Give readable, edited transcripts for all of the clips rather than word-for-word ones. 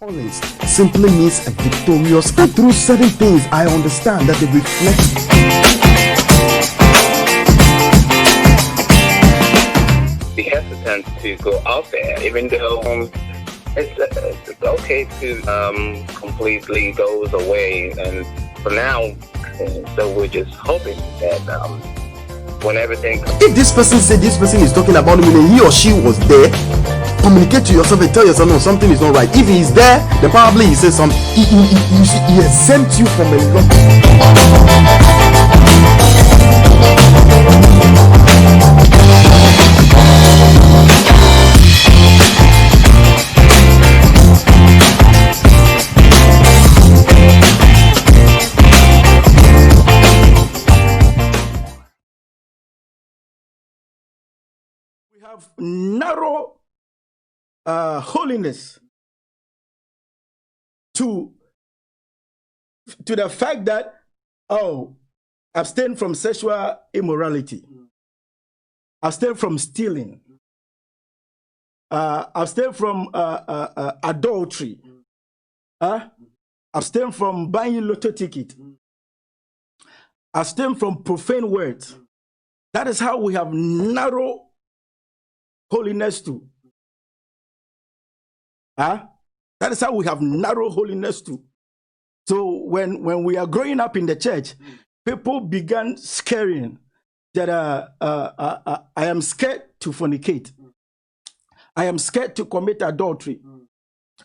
Honest simply means a victorious, and through certain things I understand that they reflect. Be hesitant to go out there, even though it's okay to completely goes away. And for now, so we're just hoping that when everything if this person said this person is talking about me and he or she was there, communicate to yourself and tell yourself no, something is not right. If he is there, then probably he says something. He exempts you from a lot. We have narrow holiness to the fact that, abstain from sexual immorality, abstain from stealing, abstain from adultery, abstain from buying lotto ticket, abstain from profane words. That is how we have narrow holiness to. That is how we have narrow holiness too. So when we are growing up in the church, people began scaring that I am scared to fornicate. I am scared to commit adultery.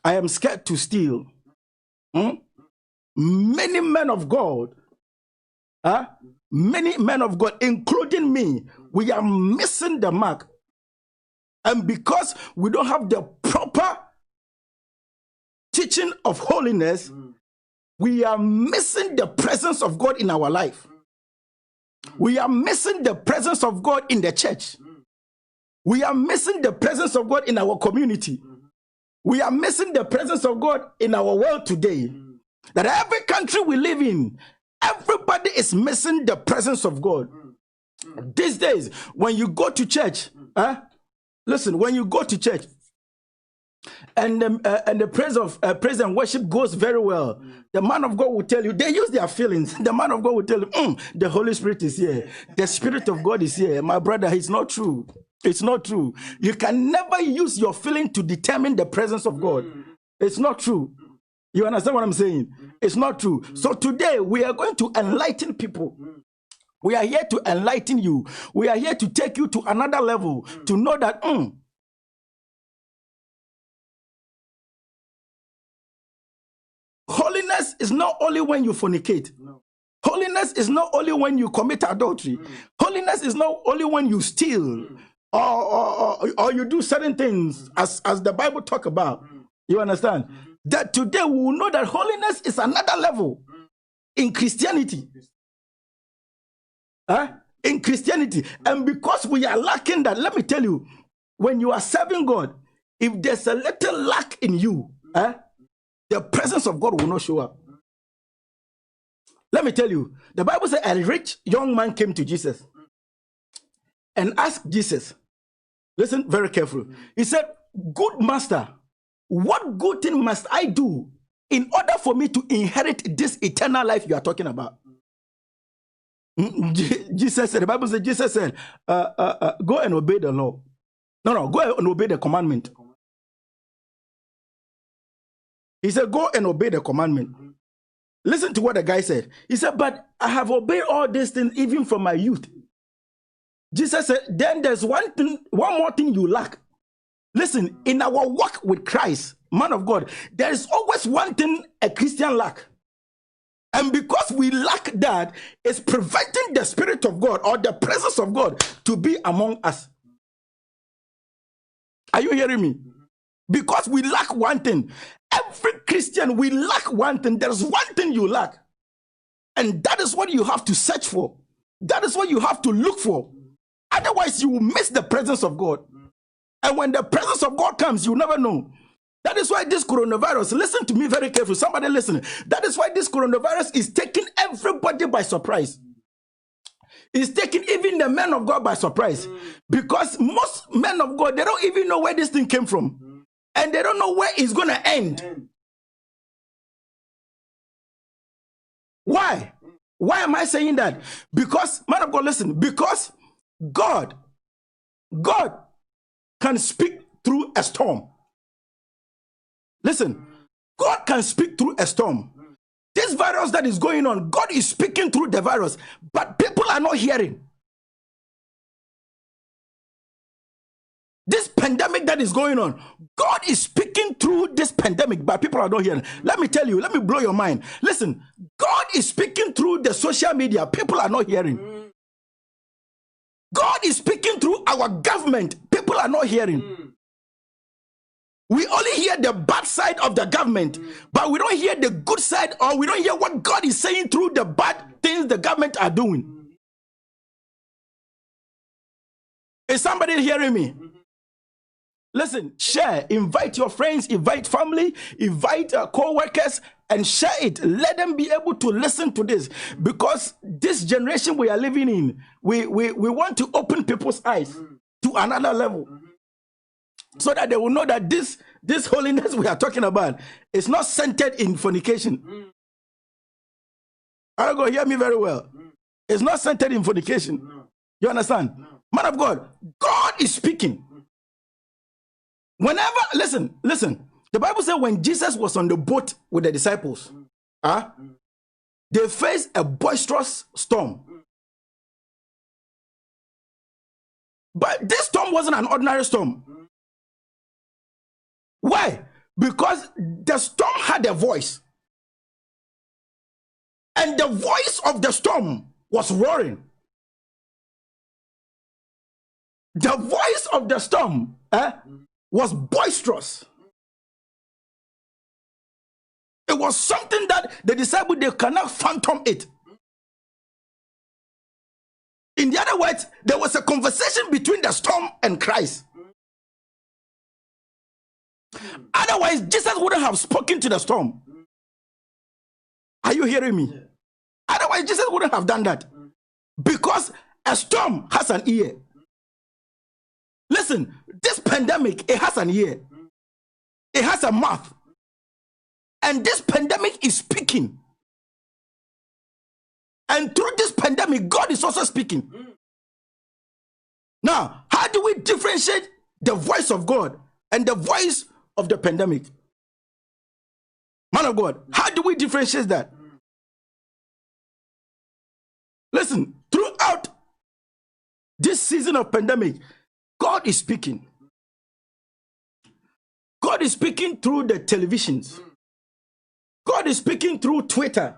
I am scared to steal. Many men of God, including me, we are missing the mark. And because we don't have the proper teaching of holiness, we are missing the presence of God in our life. We are missing the presence of God in the church. We are missing the presence of God in our community. We are missing the presence of God in our world today. That every country we live in, everybody is missing the presence of God. These days, when you go to church, listen, when you go to church, and the praise and worship goes very well, the man of God will tell you, they use their feelings. The man of God will tell you, the Holy Spirit is here. The Spirit of God is here. My brother, it's not true. It's not true. You can never use your feeling to determine the presence of God. It's not true. You understand what I'm saying? It's not true. So today, we are going to enlighten people. We are here to enlighten you. We are here to take you to another level, to know that, holiness is not only when you fornicate. No. Holiness is not only when you commit adultery. Holiness is not only when you steal or you do certain things as the Bible talk about. You understand? That today we will know that holiness is another level in Christianity. In Christianity. And because we are lacking that, let me tell you, when you are serving God, if there's a little lack in you, the presence of God will not show up. Let me tell you, the Bible says a rich young man came to Jesus and asked Jesus, listen very carefully. He said, good master, what good thing must I do in order for me to inherit this eternal life you are talking about? Jesus said, the Bible says, Jesus said, go and obey the law. No, go and obey the commandment. He said, go and obey the commandment. Listen to what the guy said. He said, but I have obeyed all these things even from my youth. Jesus said, then there's one more thing you lack. Listen, in our walk with Christ, man of God, there is always one thing a Christian lack. And because we lack that, it's preventing the Spirit of God or the presence of God to be among us. Are you hearing me? Because we lack one thing. Every Christian, we lack one thing. There's one thing you lack. And that is what you have to search for. That is what you have to look for. Otherwise, you will miss the presence of God. And when the presence of God comes, you never know. That is why this coronavirus, listen to me very carefully. Somebody listen. That is why this coronavirus is taking everybody by surprise. It's taking even the men of God by surprise. Because most men of God, they don't even know where this thing came from. And they don't know where it's going to end. Why? Why am I saying that? Because, man of God, listen, because God can speak through a storm. Listen, God can speak through a storm. This virus that is going on, God is speaking through the virus, but people are not hearing. This pandemic that is going on, God is speaking through this pandemic, but people are not hearing. Let me tell you, let me blow your mind. Listen, God is speaking through the social media, people are not hearing. God is speaking through our government, people are not hearing. We only hear the bad side of the government, but we don't hear the good side, or we don't hear what God is saying through the bad things the government are doing. Is somebody hearing me? Listen, share, invite your friends, invite family, invite co-workers, and share it. Let them be able to listen to this, because this generation we are living in, we want to open people's eyes to another level, so that they will know that this holiness we are talking about is not centered in fornication. I don't go, hear me very well. It's not centered in fornication. You understand? Man of God, God is speaking. Whenever, listen, the Bible says when Jesus was on the boat with the disciples, they faced a boisterous storm. But this storm wasn't an ordinary storm. Why? Because the storm had a voice. And the voice of the storm was roaring. The voice of the storm was boisterous. It was something that the disciples, they cannot fathom it. In the other words, there was a conversation between the storm and Christ. Otherwise, Jesus wouldn't have spoken to the storm. Are you hearing me? Otherwise, Jesus wouldn't have done that. Because a storm has an ear. Listen, this pandemic, it has an ear. It has a mouth. And this pandemic is speaking. And through this pandemic, God is also speaking. Now, how do we differentiate the voice of God and the voice of the pandemic? Man of God, how do we differentiate that? Listen, throughout this season of pandemic, God is speaking. God is speaking through the televisions. God is speaking through Twitter.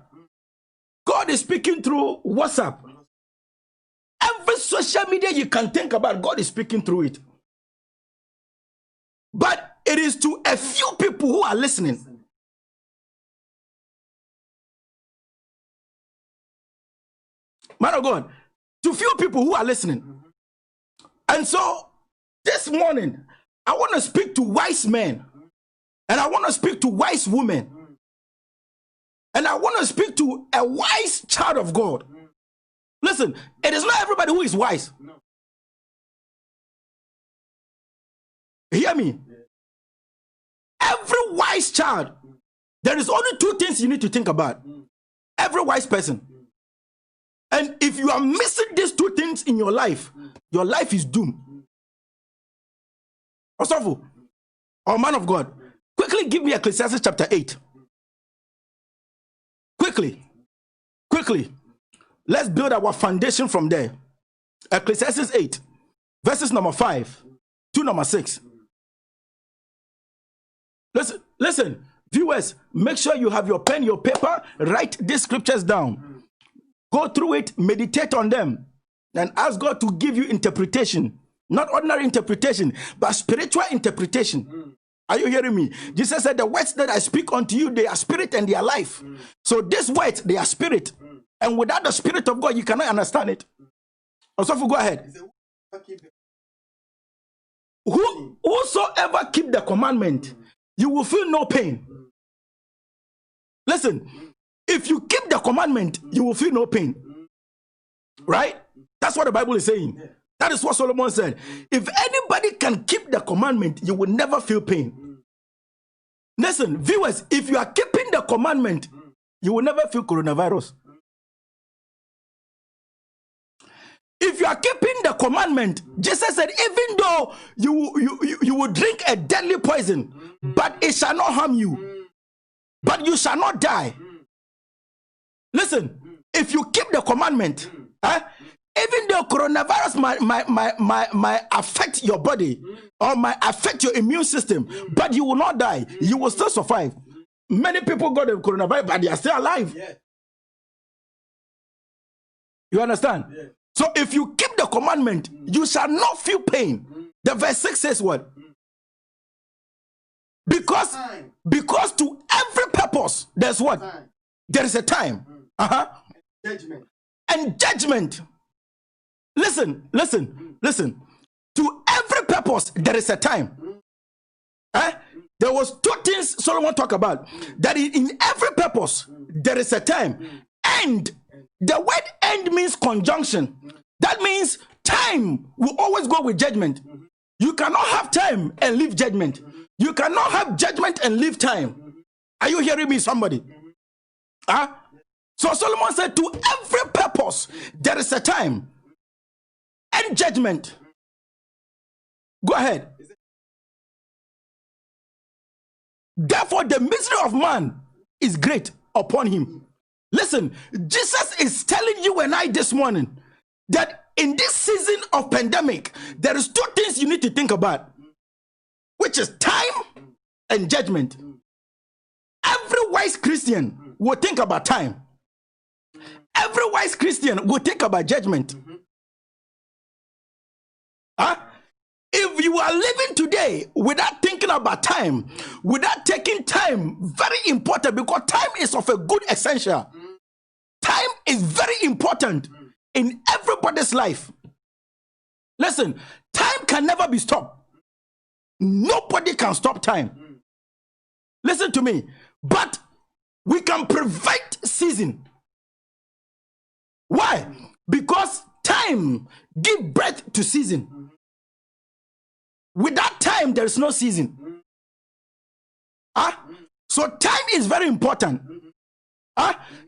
God is speaking through WhatsApp. Every social media you can think about, God is speaking through it. But it is to a few people who are listening. Man of God, to few people who are listening. And so, this morning, I want to speak to wise men. And I want to speak to wise women. And I want to speak to a wise child of God. Listen, it is not everybody who is wise. Hear me. Every wise child, there is only two things you need to think about. Every wise person. And if you are missing these two things in your life is doomed. Osofu, or man of God, quickly give me Ecclesiastes chapter 8. Quickly. Let's build our foundation from there. Ecclesiastes 8, verses number 5 to number 6. Listen, viewers, make sure you have your pen, your paper, write these scriptures down. Go through it, meditate on them, and ask God to give you interpretation. Not ordinary interpretation, but spiritual interpretation. Are you hearing me? Jesus said, the words that I speak unto you, they are spirit and they are life. So these words, they are spirit. And without the spirit of God, you cannot understand it. Also, go ahead. Whosoever keep the commandment, you will feel no pain. Listen, if you keep the commandment, you will feel no pain. Right? That's what the Bible is saying. That is what Solomon said. If anybody can keep the commandment, you will never feel pain. Listen, viewers, if you are keeping the commandment, you will never feel coronavirus. If you are keeping the commandment, Jesus said, even though you will drink a deadly poison, but it shall not harm you, but you shall not die. Listen, if you keep the commandment, even though coronavirus might affect your body or might affect your immune system, but you will not die. You will still survive. Many people got the coronavirus, but they are still alive. Yeah. You understand? Yeah. So if you keep the commandment, you shall not feel pain. The verse 6 says what? Because to every purpose, there's what? There is a time. Judgment. And judgment. Listen. To every purpose, there is a time. There was two things Solomon talked about. That in every purpose, there is a time. And the word end means conjunction. That means time will always go with judgment. You cannot have time and leave judgment. You cannot have judgment and leave time. Are you hearing me, somebody? So Solomon said, to every purpose, there is a time and judgment. Go ahead. Therefore, the misery of man is great upon him. Listen, Jesus is telling you and I this morning that in this season of pandemic, there is two things you need to think about, which is time and judgment. Every wise Christian will think about time. Every wise Christian will think about judgment. If you are living today without thinking about time, without taking time, very important, because time is of a good essential. Time is very important in everybody's life. Listen, time can never be stopped. Nobody can stop time. Listen to me. But we can prevent season. Why? Because time gives birth to season. Without time, there is no season. So time is very important.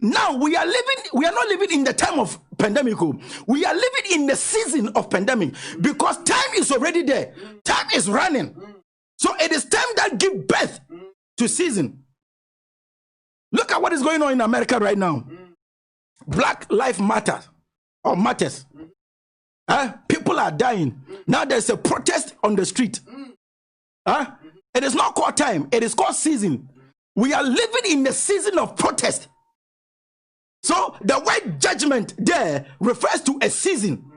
Now we are not living in the time of pandemic. We are living in the season of pandemic because time is already there. Time is running. So it is time that gives birth to season. Look at what is going on in America right now. Black Lives Matter or matters. People are dying. Now there's a protest on the street. It is not called time. It is called season. We are living in the season of protest. So the word judgment there refers to a season.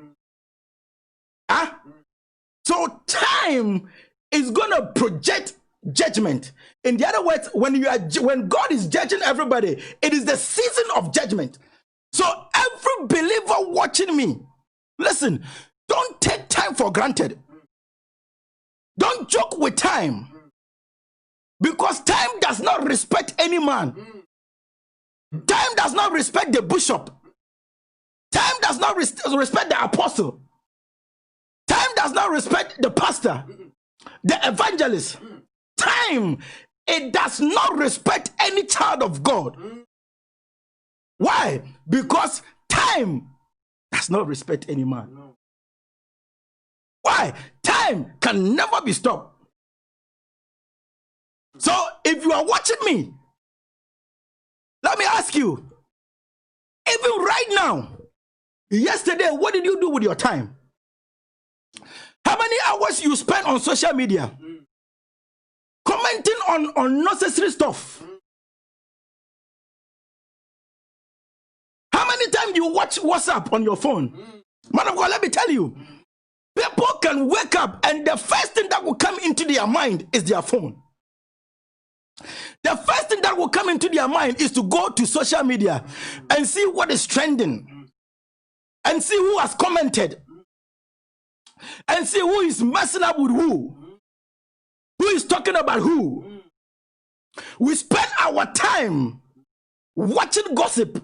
So time is going to project judgment. In the other words, when God is judging everybody, it is the season of judgment. So every believer watching me, listen, don't take time for granted. Don't joke with time. Because time does not respect any man. Time does not respect the bishop. Time does not respect the apostle. Time does not respect the pastor, the evangelist. Time, it does not respect any child of God. Why? Because time does not respect any man. Why? Time can never be stopped. So if you are watching me, let me ask you, even right now, yesterday, what did you do with your time? How many hours you spent on social media? Commenting on unnecessary stuff. How many times you watch WhatsApp on your phone? Man of God, let me tell you, people can wake up and the first thing that will come into their mind is their phone. The first thing that will come into their mind is to go to social media and see what is trending and see who has commented and see who is messing up with who is talking about who. We spend our time watching gossip,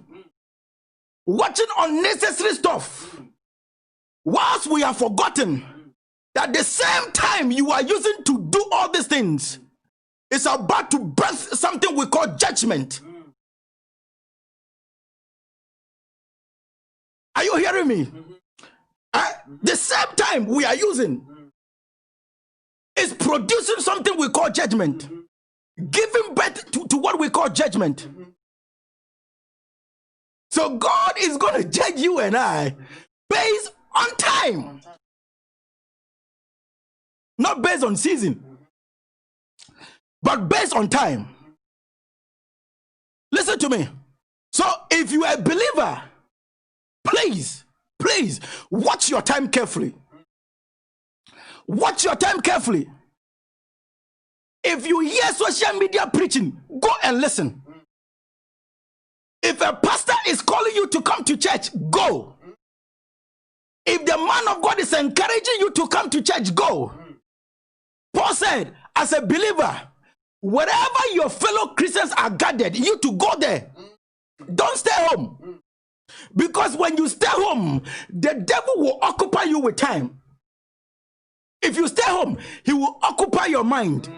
watching unnecessary stuff, whilst we have forgotten that the same time you are using to do all these things, it's about to birth something we call judgment. Are you hearing me? The same time we are using is producing something we call judgment, giving birth to what we call judgment. So God is going to judge you and I based on time, not based on season, but based on time. Listen to me. So if you are a believer, please watch your time carefully. Watch your time carefully. If you hear social media preaching, go and listen. If a pastor is calling you to come to church, go. If the man of God is encouraging you to come to church, go. Paul said, as a believer, wherever your fellow Christians are gathered, you to go there. Don't stay home. Because when you stay home, the devil will occupy you with time. If you stay home, he will occupy your mind.